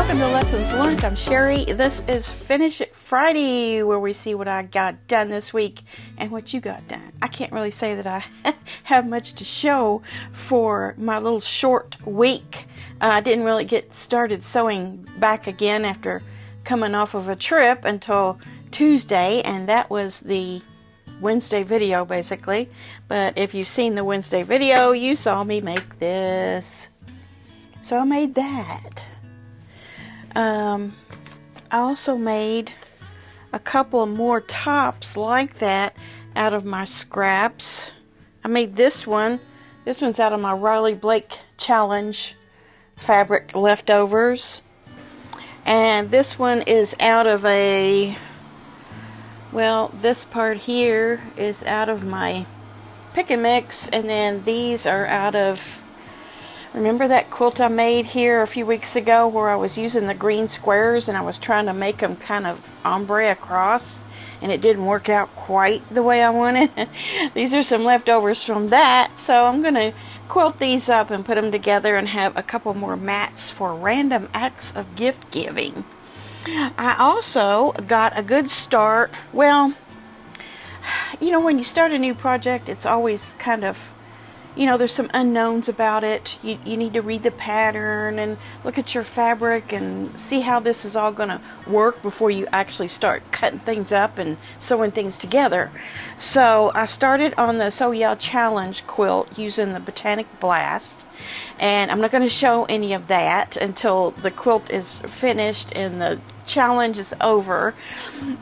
Welcome to Lessons Learned. I'm Sherry. This is Finish It Friday, where we see what I got done this week and what you got done. I can't really say that I have much to show for my little short week. I didn't really get started sewing back again after coming off of a trip until Tuesday, and that was the Wednesday video basically. But if you've seen the Wednesday video, you saw me make this. So I made that. I also made a couple more tops like that out of my scraps. I made this one. This one's out of my Riley Blake Challenge fabric leftovers. And this one is out of a, well, this part here is out of my Pick and Mix, and then these are out of, remember that quilt I made here a few weeks ago where I was using the green squares and I was trying to make them kind of ombre across, and it didn't work out quite the way I wanted? These are some leftovers from that, so I'm going to quilt these up and put them together and have a couple more mats for random acts of gift giving. I also got a good start. Well, you know, when you start a new project, it's always kind of, you know, there's some unknowns about it. You need to read the pattern and look at your fabric and see how this is all going to work before you actually start cutting things up and sewing things together. So I started on the Sew Yeah Challenge quilt using the Botanic Blast. And I'm not going to show any of that until the quilt is finished and the challenge is over.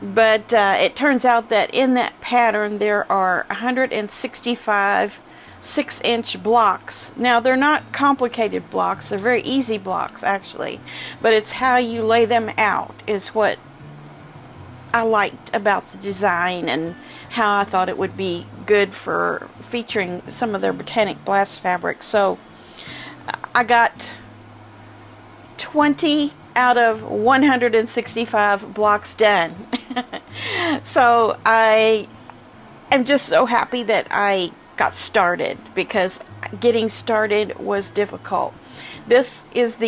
But it turns out that in that pattern there are 165 6-inch blocks. Now, they're not complicated blocks. They're very easy blocks, actually. But it's how you lay them out is what I liked about the design and how I thought it would be good for featuring some of their Botanic Blast fabric. So I got 20 out of 165 blocks done. So I am just so happy that I got started, because getting started was difficult. This was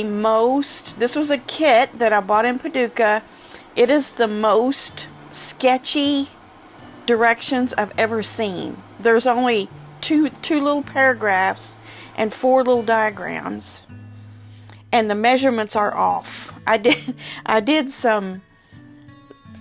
a kit that I bought in Paducah. It is the most sketchy directions I've ever seen. There's only two little paragraphs and 4 little diagrams, and the measurements are off. I did some,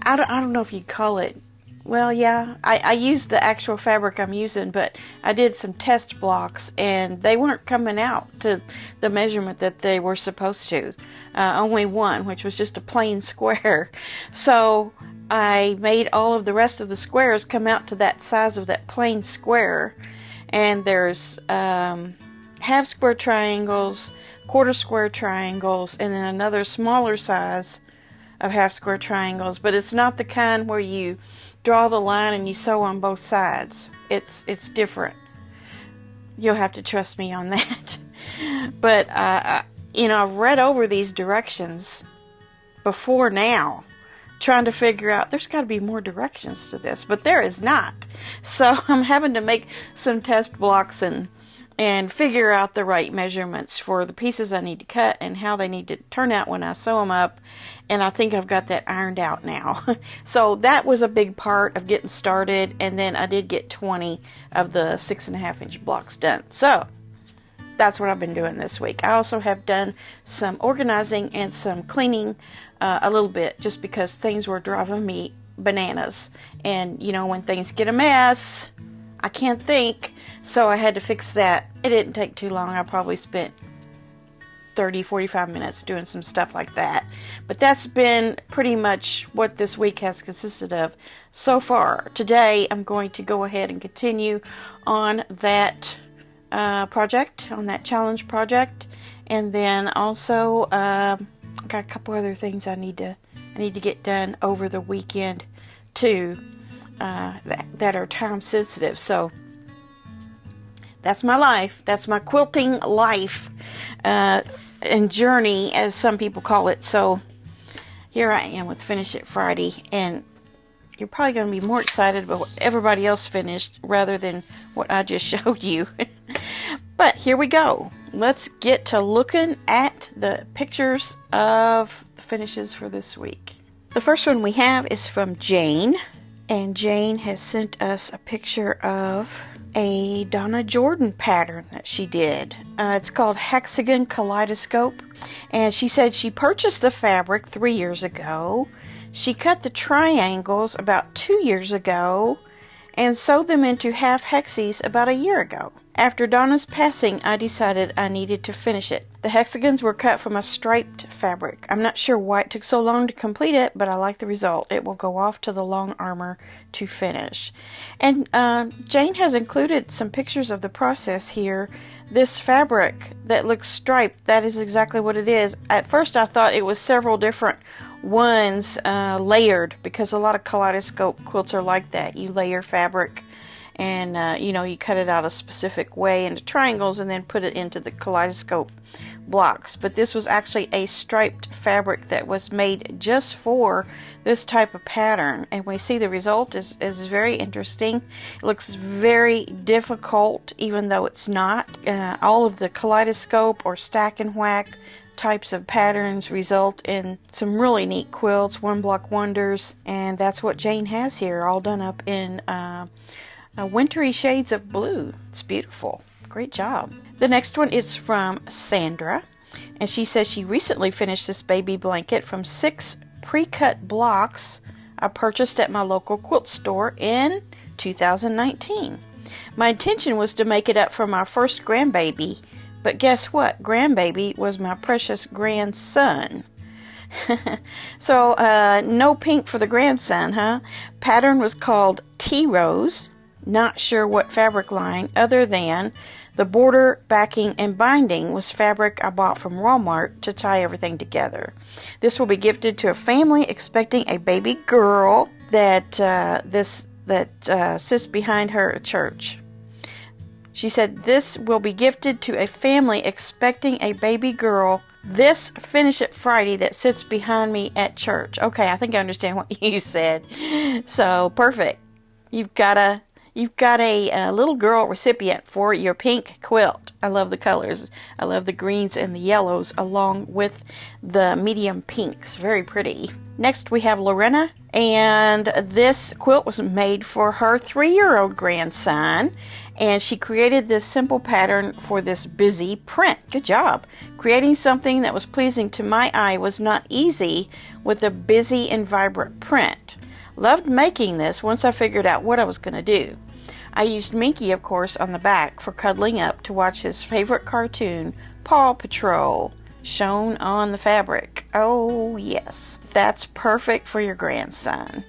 I don't know if you'd call it, well, yeah, I used the actual fabric I'm using, but I did some test blocks, and they weren't coming out to the measurement that they were supposed to. Only one, which was just a plain square. So I made all of the rest of the squares come out to that size of that plain square. And there's half square triangles, quarter square triangles, and then another smaller size of half square triangles. But it's not the kind where you draw the line and you sew on both sides. It's different. You'll have to trust me on that. But you know, I've read over these directions before now, trying to figure out there's got to be more directions to this, but there is not. So I'm having to make some test blocks and figure out the right measurements for the pieces I need to cut and how they need to turn out when I sew them up. And I think I've got that ironed out now. So that was a big part of getting started. And then I did get 20 of the 6.5-inch blocks done. So that's what I've been doing this week. I also have done some organizing and some cleaning a little bit, just because things were driving me bananas. And, you know, when things get a mess, I can't think. So I had to fix that. It didn't take too long. I probably spent 30-45 minutes doing some stuff like that. But that's been pretty much what this week has consisted of so far. Today I'm going to go ahead and continue on that project, on that challenge project, and then also got a couple other things I need to get done over the weekend too, that are time sensitive. So that's my life. That's my quilting life and journey, as some people call it. So here I am with Finish It Friday, and you're probably going to be more excited about what everybody else finished rather than what I just showed you. But here we go. Let's get to looking at the pictures of finishes for this week. The first one we have is from Jane, and Jane has sent us a picture of a Donna Jordan pattern that she did. It's called Hexagon Kaleidoscope, and she said she purchased the fabric 3 years ago. She cut the triangles about 2 years ago and sewed them into half hexies about a year ago. After Donna's passing, I decided I needed to finish it. The hexagons were cut from a striped fabric. I'm not sure why it took so long to complete it, but I like the result. It will go off to the Longarmer to finish. And Jane has included some pictures of the process here. This fabric that looks striped, that is exactly what it is. At first I thought it was several different ones layered, because a lot of kaleidoscope quilts are like that. You layer fabric and you cut it out a specific way into triangles and then put it into the kaleidoscope blocks. But this was actually a striped fabric that was made just for this type of pattern, and we see the result is very interesting. It looks very difficult, even though it's not. All of the kaleidoscope or stack and whack types of patterns result in some really neat quilts, one block wonders, and that's what Jane has here, all done up in wintry shades of blue. It's beautiful. Great job. The next one is from Sandra, and she says she recently finished this baby blanket from 6 pre-cut blocks I purchased at my local quilt store in 2019. My intention was to make it up for my first grandbaby, but guess what? Grandbaby was my precious grandson. So, no pink for the grandson, huh? Pattern was called Tea Rose. Not sure what fabric line, other than the border, backing, and binding was fabric I bought from Walmart to tie everything together. This will be gifted to a family expecting a baby girl that sits behind her at church. She said this will be gifted to a family expecting a baby girl. This finish it Friday that sits behind me at church. Okay, I think I understand what you said. So perfect. You've got a little girl recipient for your pink quilt. I love the colors. I love the greens and the yellows along with the medium pinks. Very pretty. Next we have Lorena, and this quilt was made for her 3-year-old grandson, and she created this simple pattern for this busy print. Good job. Creating something that was pleasing to my eye was not easy with a busy and vibrant print. Loved making this once I figured out what I was going to do. I used Minky, of course, on the back for cuddling up to watch his favorite cartoon, Paw Patrol, shown on the fabric. Oh, yes. That's perfect for your grandson.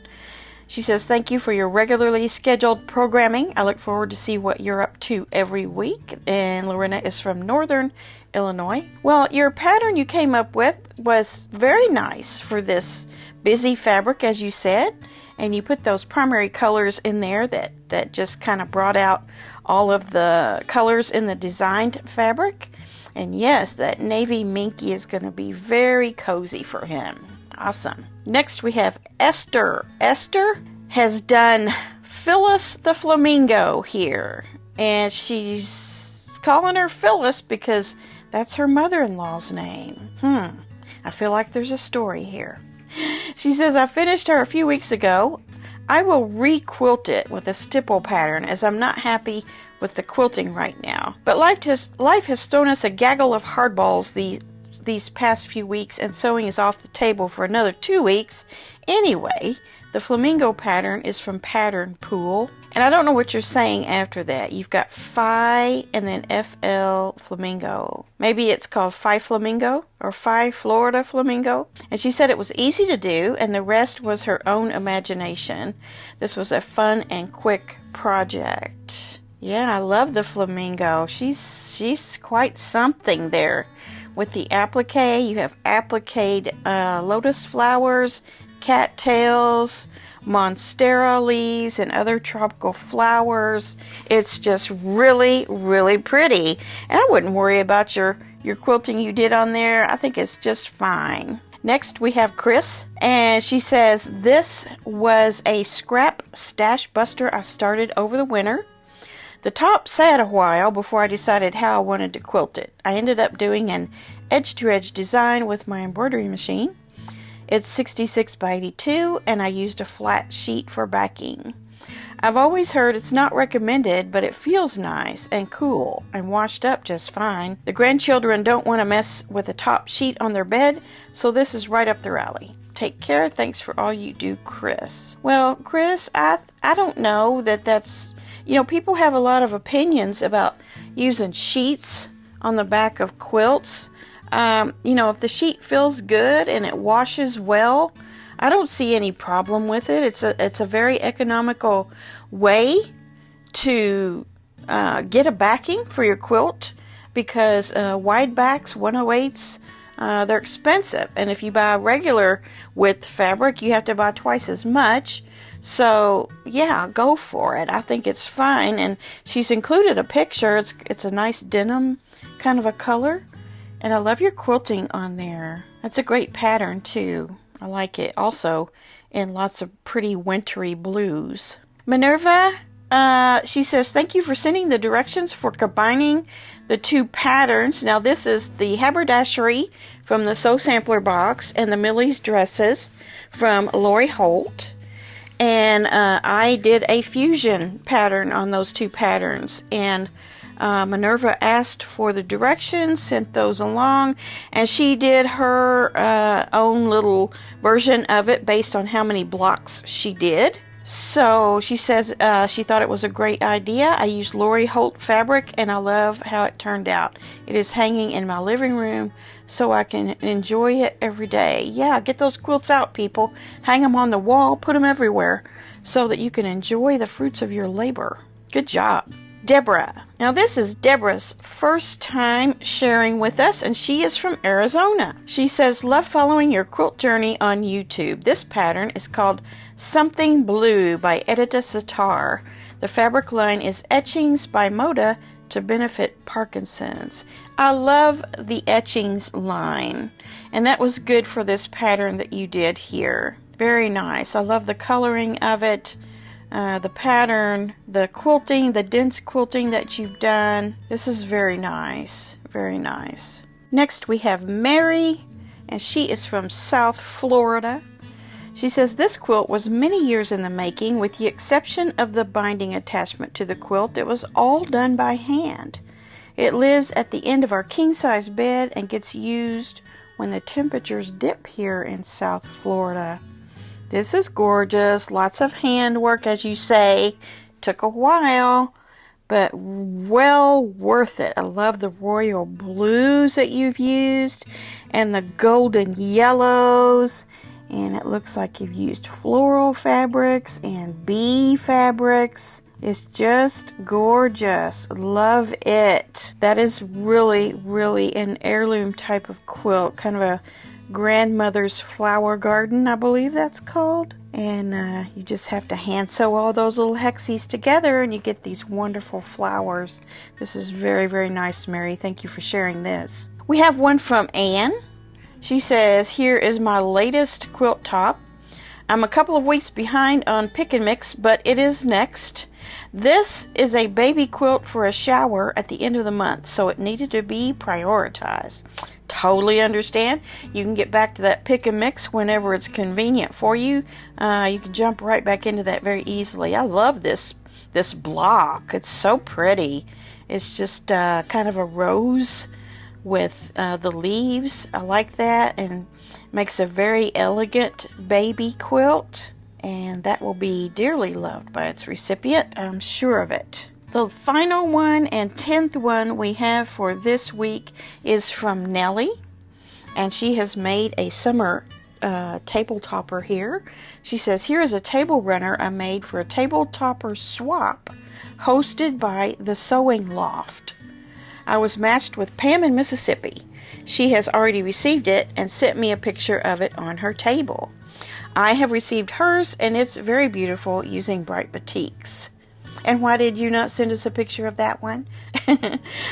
She says, thank you for your regularly scheduled programming. I look forward to see what you're up to every week. And Lorena is from Northern Illinois. Well, your pattern you came up with was very nice for this busy fabric, as you said. And you put those primary colors in there that just kind of brought out all of the colors in the designed fabric. And yes, that navy Minky is going to be very cozy for him. Awesome. Next we have Esther. Esther has done Phyllis the Flamingo here. And she's calling her Phyllis because that's her mother-in-law's name. I feel like there's a story here. She says, I finished her a few weeks ago. I will re-quilt it with a stipple pattern as I'm not happy with the quilting right now. But life has thrown us a gaggle of hardballs these past few weeks, and sewing is off the table for another 2 weeks. Anyway, the flamingo pattern is from Pattern Pool. And I don't know what you're saying after that. You've got Phi and then FL Flamingo. Maybe it's called Phi Flamingo or Phi Florida Flamingo. And she said it was easy to do and the rest was her own imagination. This was a fun and quick project. Yeah, I love the flamingo. She's quite something there. With the applique, you have appliqued lotus flowers, cattails, monstera leaves, and other tropical flowers. It's just really, really pretty. And I wouldn't worry about your quilting you did on there. I think it's just fine. Next we have Chris, and she says, this was a scrap stash buster I started over the winter. The top sat a while before I decided how I wanted to quilt it. I ended up doing an edge-to-edge design with my embroidery machine. It's 66 by 82, and I used a flat sheet for backing. I've always heard it's not recommended, but it feels nice and cool and washed up just fine. The grandchildren don't want to mess with a top sheet on their bed, so this is right up their alley. Take care. Thanks for all you do, Chris. Well, Chris, I don't know that's... people have a lot of opinions about using sheets on the back of quilts. If the sheet feels good and it washes well, I don't see any problem with it. It's a very economical way to get a backing for your quilt, because wide backs, 108s, they're expensive. And if you buy regular width fabric, you have to buy twice as much. So yeah, go for it. I think it's fine. And she's included a picture. It's a nice denim kind of a color. And I love your quilting on there. That's a great pattern too. I like it also in lots of pretty wintry blues. Minerva, she says, thank you for sending the directions for combining the two patterns. Now this is the haberdashery from the Sew Sampler box and the Millie's dresses from Lori Holt. And I did a fusion pattern on those two patterns. And Minerva asked for the directions, sent those along, and she did her own little version of it based on how many blocks she did. So she says she thought it was a great idea. I used Lori Holt fabric, and I love how it turned out. It is hanging in my living room so I can enjoy it every day. Yeah, get those quilts out, people. Hang them on the wall, put them everywhere so that you can enjoy the fruits of your labor. Good job. Deborah. Now this is Deborah's first time sharing with us, and she is from Arizona. She says, love following your quilt journey on YouTube. This pattern is called Something Blue by Edita Sitar. The fabric line is Etchings by Moda to benefit Parkinson's. I love the etchings line, and that was good for this pattern that you did here. Very nice. I love the coloring of it. The pattern, the quilting, the dense quilting that you've done. This is very nice. Very nice. Next we have Mary, and she is from South Florida. She says, this quilt was many years in the making. With the exception of the binding attachment to the quilt, it was all done by hand. It lives at the end of our king-size bed and gets used when the temperatures dip here in South Florida. This is gorgeous. Lots of handwork, as you say. Took a while, but well worth it. I love the royal blues that you've used and the golden yellows. And it looks like you've used floral fabrics and bee fabrics. It's just gorgeous. Love it. That is really, really an heirloom type of quilt. Kind of a grandmother's flower garden, I believe that's called. And you just have to hand sew all those little hexies together and you get these wonderful flowers. This is very, very nice, Mary. Thank you for sharing this. We have one from Anne. She says, here is my latest quilt top. I'm a couple of weeks behind on pick and mix, but it is next. This is a baby quilt for a shower at the end of the month, so it needed to be prioritized. Totally understand. You can get back to that pick and mix whenever it's convenient for you. You can jump right back into that very easily. I love this block. It's so pretty. It's just kind of a rose with the leaves. I like that, and makes a very elegant baby quilt, and that will be dearly loved by its recipient. I'm sure of it. The final one and 10th one we have for this week is from Nellie, and she has made a summer table topper here. She says, here is a table runner I made for a table topper swap hosted by the Sewing Loft. I was matched with Pam in Mississippi. She has already received it and sent me a picture of it on her table. I have received hers, and it's very beautiful using bright batiks. And why did you not send us a picture of that one?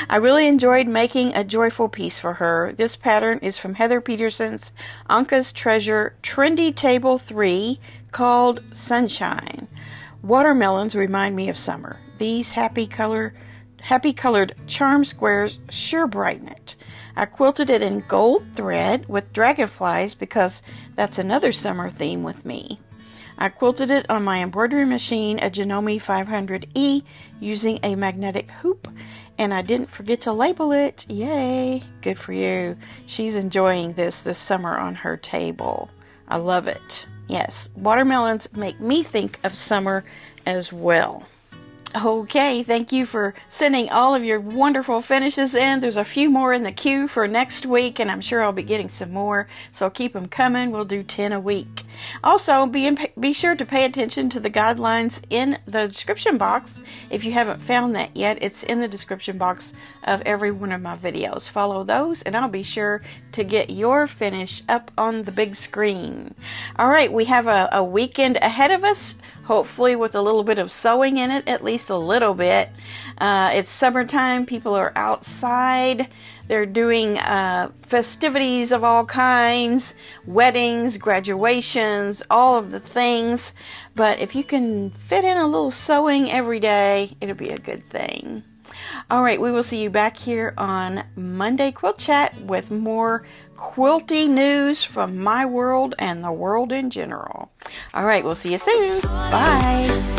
I really enjoyed making a joyful piece for her. This pattern is from Heather Peterson's Anka's Treasure Trendy Table 3 called Sunshine. Watermelons remind me of summer. These happy colored charm squares sure brighten it. I quilted it in gold thread with dragonflies because that's another summer theme with me. I quilted it on my embroidery machine, a Janome 500E, using a magnetic hoop, and I didn't forget to label it. Yay! Good for you. She's enjoying this summer on her table. I love it. Yes, watermelons make me think of summer as well. Okay, thank you for sending all of your wonderful finishes in. There's a few more in the queue for next week, and I'm sure I'll be getting some more, so keep them coming. We'll do 10 a week. Also, be sure to pay attention to the guidelines in the description box. If you haven't found that yet, it's in the description box of every one of my videos. Follow those, and I'll be sure to get your finish up on the big screen. All right, we have a weekend ahead of us, hopefully with a little bit of sewing in it, at least a little bit. It's summertime. People are outside. They're doing festivities of all kinds, weddings, graduations, all of the things. But if you can fit in a little sewing every day, it'll be a good thing. All right, we will see you back here on Monday Quilt Chat with more quilty news from my world and the world in general. All right, we'll see you soon. Bye.